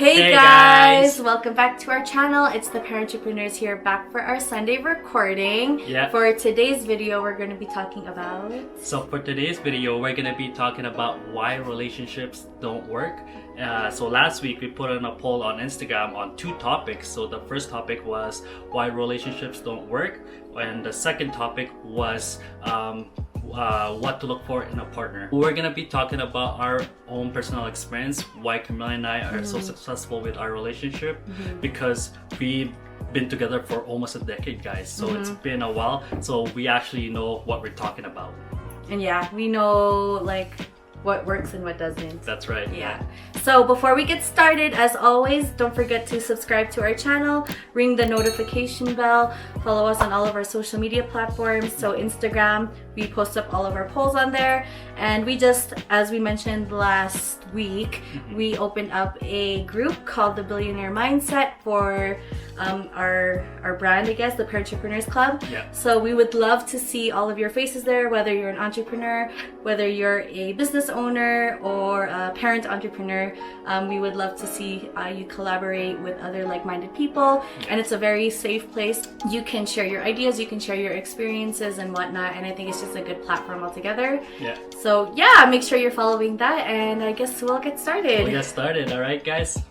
Hey guys! Welcome back to our channel. It's the Parentrepreneurs here, back for our Sunday recording. Yeah. For today's video, we're going to be talking about... So for today's video, we're going to be talking about why relationships don't work. So last week we put on a poll on Instagram on two topics. So the first topic was why relationships don't work, and the second topic was what to look for in a partner. We're gonna be talking about our own personal experience, why Camila and I are so successful with our relationship, because we've been together for almost a decade, guys. So it's been a while, so we actually know what we're talking about. And yeah, we know like what works and what doesn't. That's right. Yeah. So before we get started, as always, don't forget to subscribe to our channel, ring the notification bell, follow us on all of our social media platforms. So Instagram, we post up all of our polls on there. And we just, as we mentioned last week, we opened up a group called the Billionaire Mindset for our brand, I guess, the Parentrepreneurs Club. Yeah. So we would love to see all of your faces there, whether you're an entrepreneur, whether you're a business owner or a parent entrepreneur. We would love to see you collaborate with other like-minded people, and it's a very safe place. You can share your ideas, you can share your experiences and whatnot, and I think it's just a good platform altogether. Yeah. So yeah, make sure you're following that, and I guess we'll get started. We'll get started, all right, guys?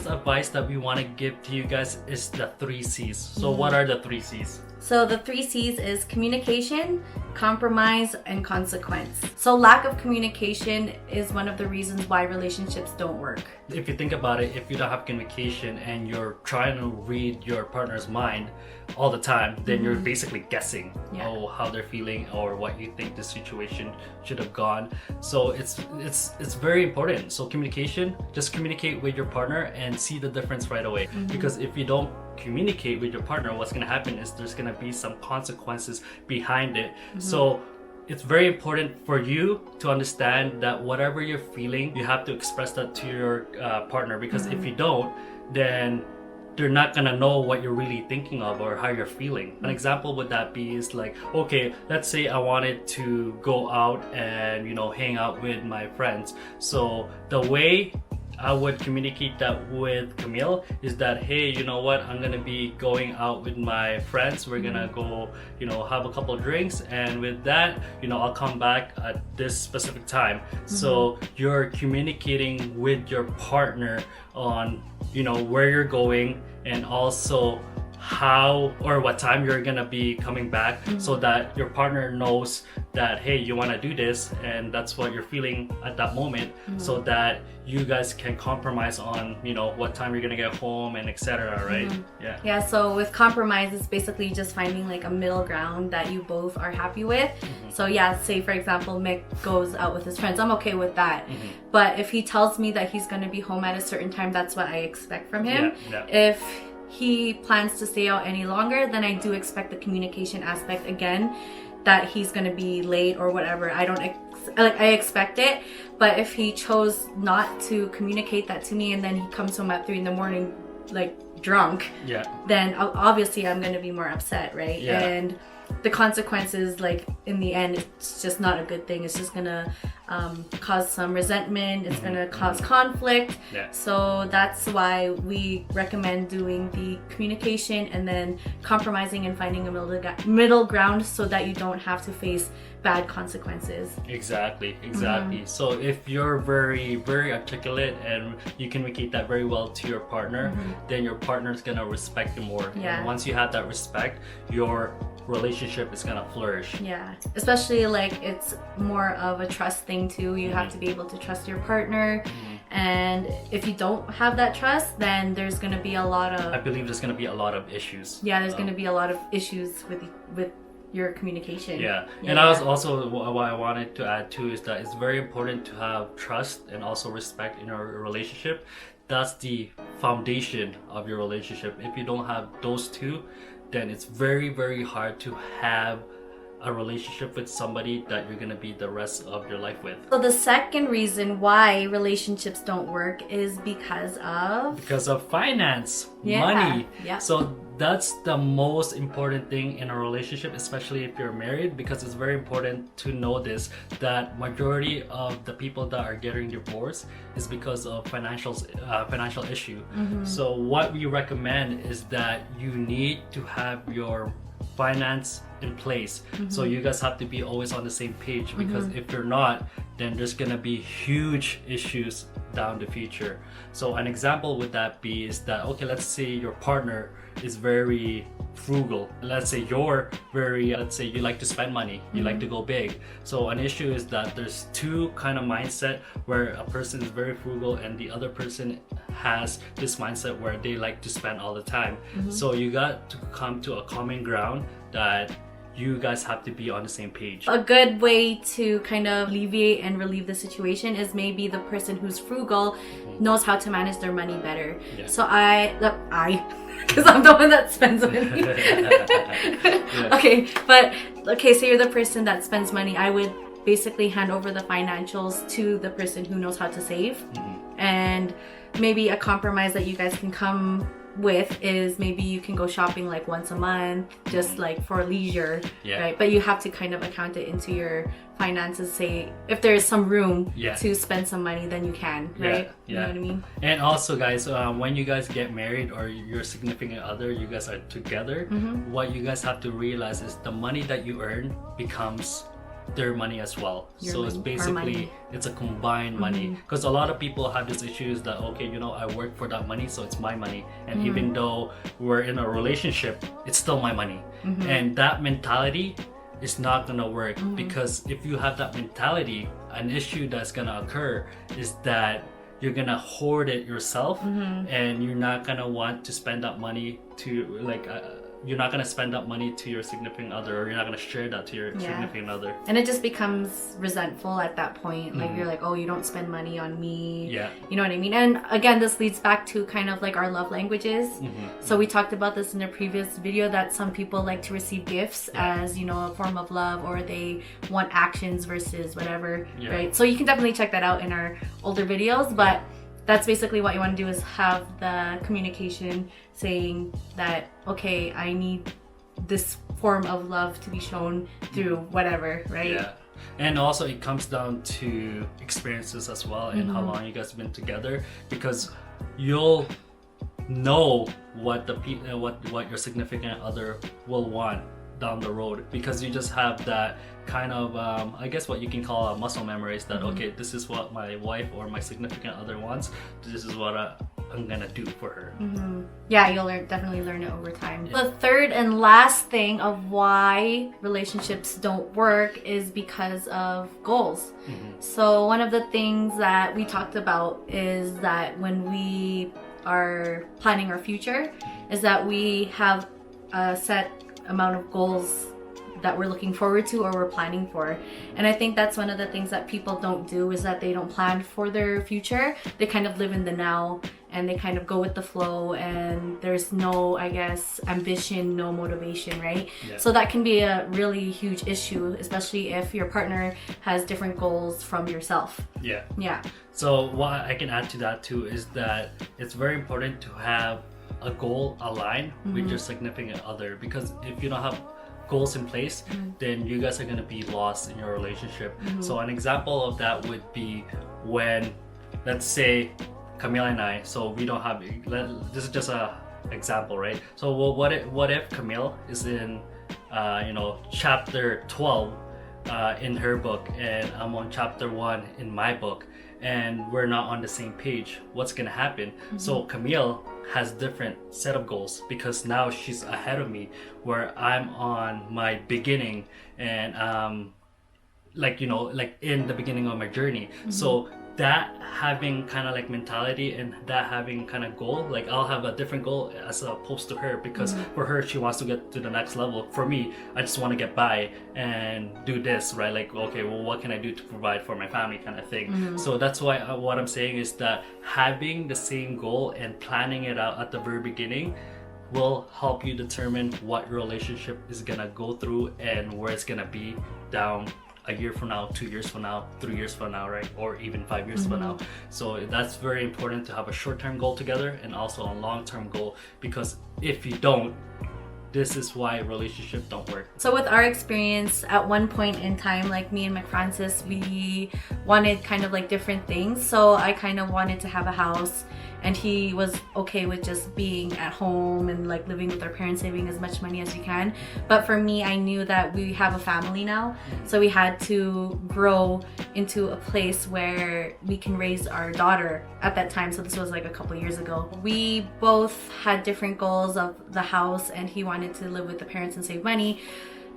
Advice that we want to give to you guys is the 3 C's. So what are the 3 C's? So the 3 C's is communication, compromise, and consequence. So lack of communication is one of the reasons why relationships don't work. If you think about it, if you don't have communication and you're trying to read your partner's mind all the time, then you're basically guessing how they're feeling or what you think the situation should have gone. So it's very important. So communication, just communicate with your partner and see the difference right away. Because if you don't communicate with your partner, what's going to happen is there's going to be some consequences behind it. So it's very important for you to understand that whatever you're feeling, you have to express that to your partner, because if you don't, then they're not gonna know what you're really thinking of or how you're feeling. An example would that be is like, okay, let's say I wanted to go out and hang out with my friends. So the way I would communicate that with Camille is that, hey, you know what, I'm gonna be going out with my friends, we're gonna go have a couple of drinks, and with that I'll come back at this specific time. So you're communicating with your partner on where you're going, and also how or what time you're gonna be coming back, so that your partner knows that, hey, you want to do this and that's what you're feeling at that moment, so that you guys can compromise on what time you're gonna get home and etc. Right? Yeah, so with compromise, it's basically just finding like a middle ground that you both are happy with. So yeah, say for example Mick goes out with his friends, I'm okay with that. But if he tells me that he's gonna be home at a certain time, that's what I expect from him. If he plans to stay out any longer, then I do expect the communication aspect again, that he's gonna be late or whatever. I expect it. But if he chose not to communicate that to me, and then he comes home at 3 in the morning like drunk, then obviously I'm gonna be more upset, right? And the consequences, like in the end, it's just not a good thing. It's just gonna cause some resentment. It's gonna cause conflict. So that's why we recommend doing the communication and then compromising and finding a middle ground, so that you don't have to face bad consequences. Exactly. So if you're very, very articulate and you communicate that very well to your partner, then your partner's gonna respect you more. And once you have that respect, your relationship is gonna flourish. Especially like it's more of a trust thing too. You have to be able to trust your partner, and if you don't have that trust, then there's gonna be a lot of, I believe there's gonna be a lot of issues. There's gonna be a lot of issues with your communication. And I was also, what I wanted to add too is that it's very important to have trust and also respect in our relationship. That's the foundation of your relationship. If you don't have those two, then it's very, very hard to have a relationship with somebody that you're gonna be the rest of your life with. So the second reason why relationships don't work is because of finance, money. Yeah. So that's the most important thing in a relationship, especially if you're married, because it's very important to know this, that majority of the people that are getting divorced is because of financial issue. So what we recommend is that you need to have your finance in place. So you guys have to be always on the same page, because if you're not, then there's gonna be huge issues down the future. So an example would that be is that, okay, let's say your partner is very frugal. Let's say you're very, let's say you like to spend money, you like to go big. So an issue is that there's two kind of mindset where a person is very frugal and the other person has this mindset where they like to spend all the time. So you got to come to a common ground that you guys have to be on the same page. A good way to kind of alleviate and relieve the situation is maybe the person who's frugal knows how to manage their money better. Yeah. So because I'm the one that spends money. Okay, so you're the person that spends money. I would basically hand over the financials to the person who knows how to save. And maybe a compromise that you guys can come with is maybe you can go shopping like once a month, just like for leisure, right? But you have to kind of account it into your finances. Say if there's some room to spend some money, then you can, right? You know what I mean? And also, guys, when you guys get married or your significant other, you guys are together, what you guys have to realize is the money that you earn becomes their money as well. So it's basically, it's a combined money, because a lot of people have this issues that, okay, you know, I work for that money, so it's my money, and even though we're in a relationship, it's still my money. And that mentality is not gonna work, because if you have that mentality, an issue that's gonna occur is that you're gonna hoard it yourself, and you're not gonna want to spend that money to like you're not gonna spend that money to your significant other, or you're not gonna share that to your significant other. And it just becomes resentful at that point. Like you're like, oh, you don't spend money on me. You know what I mean? And again, this leads back to kind of like our love languages. So we talked about this in a previous video, that some people like to receive gifts as, you know, a form of love, or they want actions versus whatever, right? So you can definitely check that out in our older videos, but that's basically what you want to do, is have the communication saying that, okay, I need this form of love to be shown through whatever, right? Yeah. And also it comes down to experiences as well, and how long you guys have been together, because you'll know what what your significant other will want down the road, because you just have that kind of I guess what you can call a muscle memories, that okay, this is what my wife or my significant other wants, this is what I'm gonna do for her. Yeah, you'll definitely learn it over time. The third and last thing of why relationships don't work is because of goals. So one of the things that we talked about is that when we are planning our future, is that we have a set amount of goals that we're looking forward to or we're planning for. And I think that's one of the things that people don't do, is that they don't plan for their future. They kind of live in the now, and they kind of go with the flow, and there's no, I guess, ambition, no motivation, right? So that can be a really huge issue, especially if your partner has different goals from yourself. So what I can add to that too is that it's very important to have a goal aligned with your significant other, because if you don't have goals in place, then you guys are going to be lost in your relationship. So an example of that would be when, let's say, Camille and I, so we don't have, this is just a example, right? So what if Camille is in chapter 12 in her book, and I'm on chapter 1 in my book, and we're not on the same page? What's gonna happen? So Camille has different set of goals, because now she's ahead of me, where I'm on my beginning, and like in the beginning of my journey. So that having kind of like mentality, and that having kind of goal, like I'll have a different goal as opposed to her, because for her, she wants to get to the next level. For me, I just want to get by and do this, right? Like, okay, well, what can I do to provide for my family, kind of thing. So that's why what I'm saying is that having the same goal and planning it out at the very beginning will help you determine what your relationship is gonna go through and where it's gonna be down a year from now, 2 years from now, 3 years from now, right? Or even 5 years from now. So that's very important to have a short-term goal together and also a long-term goal, because if you don't, this is why relationships don't work. So with our experience, at one point in time, like me and McFrancis, we wanted kind of like different things. So I kind of wanted to have a house, and he was okay with just being at home and like living with our parents, saving as much money as we can. But for me, I knew that we have a family now, so we had to grow into a place where we can raise our daughter at that time. So this was like a couple years ago. We both had different goals of the house, and he wanted to live with the parents and save money,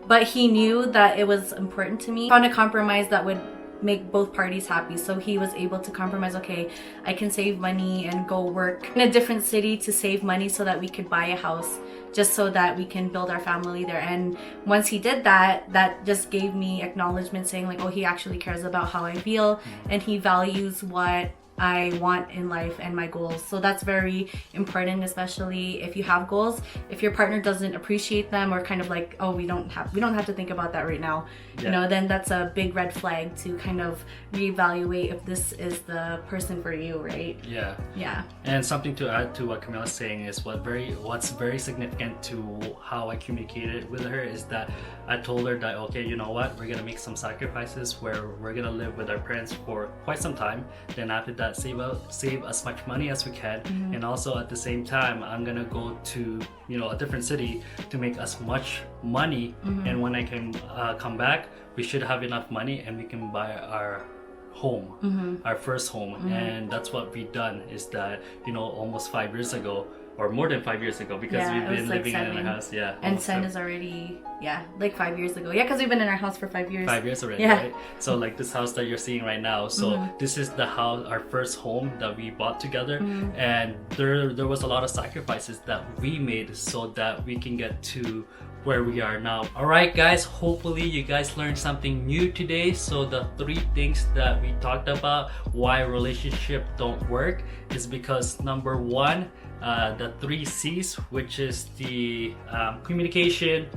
but he knew that it was important to me. Found a compromise that would make both parties happy. So he was able to compromise, okay, I can save money and go work in a different city to save money so that we could buy a house, just so that we can build our family there. And once he did that, that just gave me acknowledgement, saying like, oh, he actually cares about how I feel, and he values what I want in life and my goals. So that's very important, especially if you have goals. If your partner doesn't appreciate them, or kind of like, oh, we don't have to think about that right now, you know, then that's a big red flag to kind of reevaluate if this is the person for you, right? Yeah. And something to add to what Camilla's saying is what's very significant to how I communicated with her is that I told her that, okay, you know what, we're gonna make some sacrifices where we're gonna live with our parents for quite some time. Then after that, save as much money as we can, and also at the same time, I'm gonna go to, you know, a different city to make as much money, and when I can come back, we should have enough money and we can buy our home, our first home. And that's what we've done, is that, you know, almost 5 years ago, or more than 5 years ago, because we've been living in our house. And Sen is already, like 5 years ago. Yeah, because we've been in our house for 5 years. 5 years already, right? So like this house that you're seeing right now. So this is the house, our first home that we bought together. And there was a lot of sacrifices that we made so that we can get to where we are now. Alright guys, hopefully you guys learned something new today. So the 3 things that we talked about why relationships don't work is because number 1, the 3 C's, which is the communication.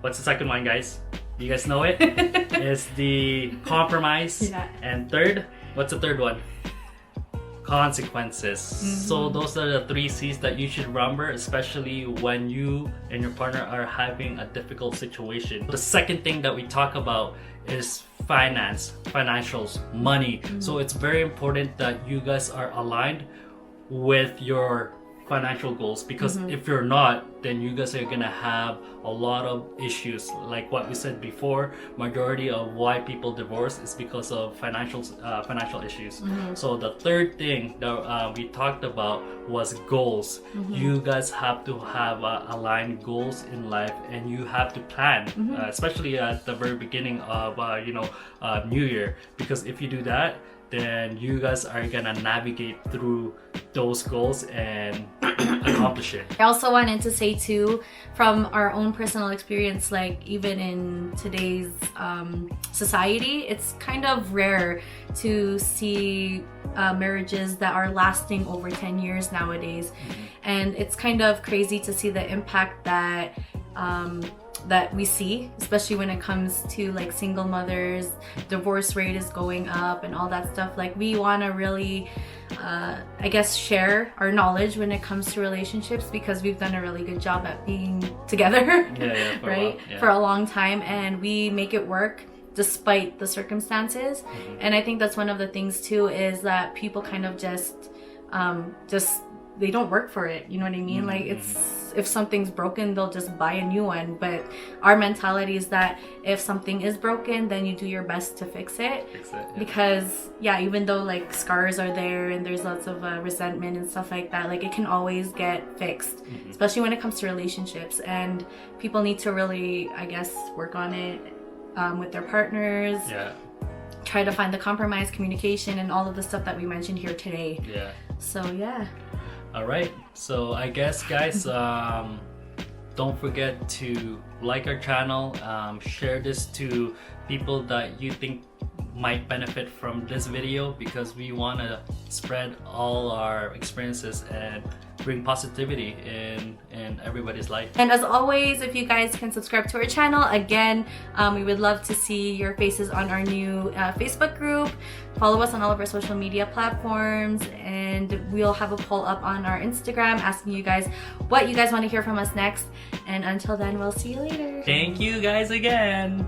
What's the second one, guys? You guys know it? It's the compromise. And third, what's the third one? Consequences. So those are the 3 C's that you should remember, especially when you and your partner are having a difficult situation. The second thing that we talk about is financials, money. So it's very important that you guys are aligned with your financial goals, because if you're not, then you guys are gonna have a lot of issues. Like what we said before, majority of why people divorce is because of financial issues. So the third thing that we talked about was goals. You guys have to have aligned goals in life, and you have to plan, especially at the very beginning of New Year, because if you do that, then you guys are gonna navigate through those goals and accomplish it. I also wanted to say too, from our own personal experience, like even in today's society, it's kind of rare to see marriages that are lasting over 10 years nowadays. And it's kind of crazy to see the impact that that we see, especially when it comes to like single mothers. Divorce rate is going up and all that stuff. Like we want to really I guess share our knowledge when it comes to relationships, because we've done a really good job at being together right, for a long time, and we make it work despite the circumstances. And I think that's one of the things too, is that people kind of just they don't work for it, you know what I mean? Like if something's broken, they'll just buy a new one. But our mentality is that if something is broken, then you do your best to fix it. Because even though like scars are there and there's lots of resentment and stuff like that, like it can always get fixed, especially when it comes to relationships. And people need to really, I guess, work on it with their partners. Try to find the compromise, communication, and all of the stuff that we mentioned here today. So Alright, so I guess guys, don't forget to like our channel, share this to people that you think might benefit from this video, because we want to spread all our experiences and bring positivity in everybody's life. And as always, if you guys can subscribe to our channel, again, we would love to see your faces on our new Facebook group. Follow us on all of our social media platforms, and we'll have a poll up on our Instagram asking you guys what you guys want to hear from us next. And until then, we'll see you later. Thank you guys again.